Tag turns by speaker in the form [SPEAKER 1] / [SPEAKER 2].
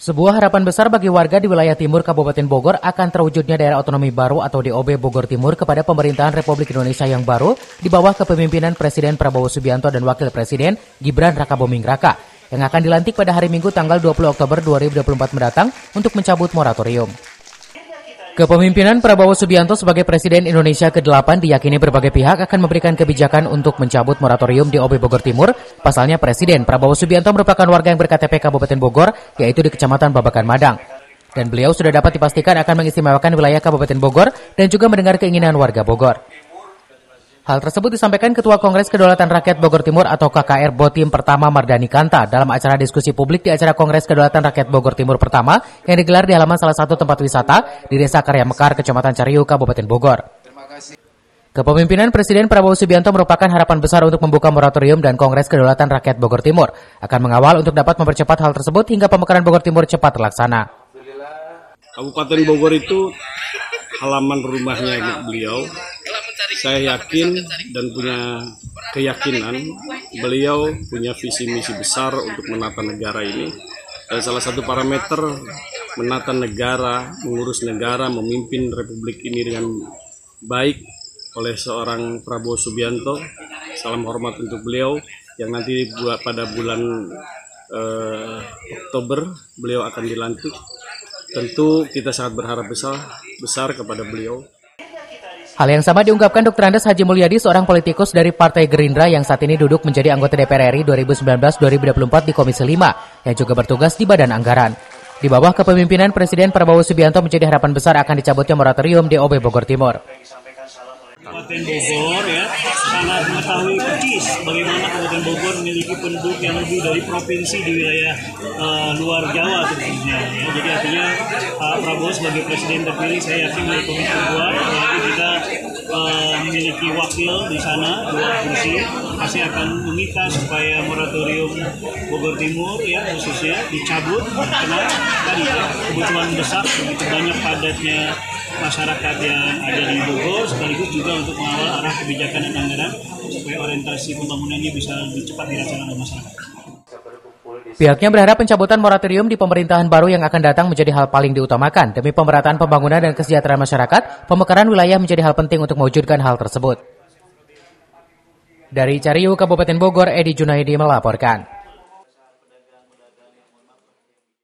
[SPEAKER 1] Sebuah harapan besar bagi warga di wilayah timur Kabupaten Bogor akan terwujudnya daerah otonomi baru atau DOB Bogor Timur kepada pemerintahan Republik Indonesia yang baru di bawah kepemimpinan Presiden Prabowo Subianto dan Wakil Presiden Gibran Rakabuming Raka yang akan dilantik pada hari Minggu tanggal 20 Oktober 2024 mendatang untuk mencabut moratorium. Kepemimpinan Prabowo Subianto sebagai Presiden Indonesia ke-8 diyakini berbagai pihak akan memberikan kebijakan untuk mencabut moratorium di OB Bogor Timur. Pasalnya Presiden Prabowo Subianto merupakan warga yang berKTP Kabupaten Bogor, yaitu di Kecamatan Babakan Madang. Dan beliau sudah dapat dipastikan akan mengistimewakan wilayah Kabupaten Bogor dan juga mendengar keinginan warga Bogor. Hal tersebut disampaikan Ketua Kongres Kedaulatan Rakyat Bogor Timur atau KKR Botim pertama Mardani Kanta dalam acara diskusi publik di acara Kongres Kedaulatan Rakyat Bogor Timur pertama yang digelar di halaman salah satu tempat wisata di Desa Karya Mekar, Kecamatan Cariu, Kabupaten Bogor. Kepemimpinan Presiden Prabowo Subianto merupakan harapan besar untuk membuka moratorium dan Kongres Kedaulatan Rakyat Bogor Timur akan mengawal untuk dapat mempercepat hal tersebut hingga pemekaran Bogor Timur cepat terlaksana.
[SPEAKER 2] Kabupaten Bogor itu halaman rumahnya beliau. Saya yakin dan punya keyakinan beliau punya visi misi besar untuk menata negara ini. Dan salah satu parameter menata negara, mengurus negara, memimpin republik ini dengan baik oleh seorang Prabowo Subianto. Salam hormat untuk beliau yang nanti pada bulan Oktober beliau akan dilantik. Tentu kita sangat berharap besar kepada beliau.
[SPEAKER 1] Hal yang sama diungkapkan Dr. Andes Haji Mulyadi, seorang politikus dari Partai Gerindra yang saat ini duduk menjadi anggota DPR RI 2019-2024 di Komisi 5, yang juga bertugas di Badan Anggaran. Di bawah kepemimpinan Presiden Prabowo Subianto menjadi harapan besar akan dicabutnya moratorium DOB Bogor Timur.
[SPEAKER 3] Kabupaten Bogor ya sangat mengetahui persis bagaimana Kabupaten Bogor memiliki penduduk yang lebih dari provinsi di wilayah luar Jawa tentunya. Ya. Jadi artinya Pak Prabowo sebagai Presiden terpilih, saya yakin dari Komisi 2 yaitu kita memiliki wakil di sana 2 kursi pasti akan meminta supaya moratorium Bogor Timur ya khususnya dicabut karena tadi ya kebutuhan besar begitu banyak padatnya masyarakat yang ada di Bogor, sekaligus juga untuk mengawal arah kebijakan dan anggaran supaya orientasi pembangunannya bisa lebih cepat dirasakan oleh masyarakat.
[SPEAKER 1] Pihaknya berharap pencabutan moratorium di pemerintahan baru yang akan datang menjadi hal paling diutamakan demi pemerataan pembangunan dan kesejahteraan masyarakat. Pemekaran wilayah menjadi hal penting untuk mewujudkan hal tersebut. Dari Cariu, Kabupaten Bogor, Edi Junaidi melaporkan.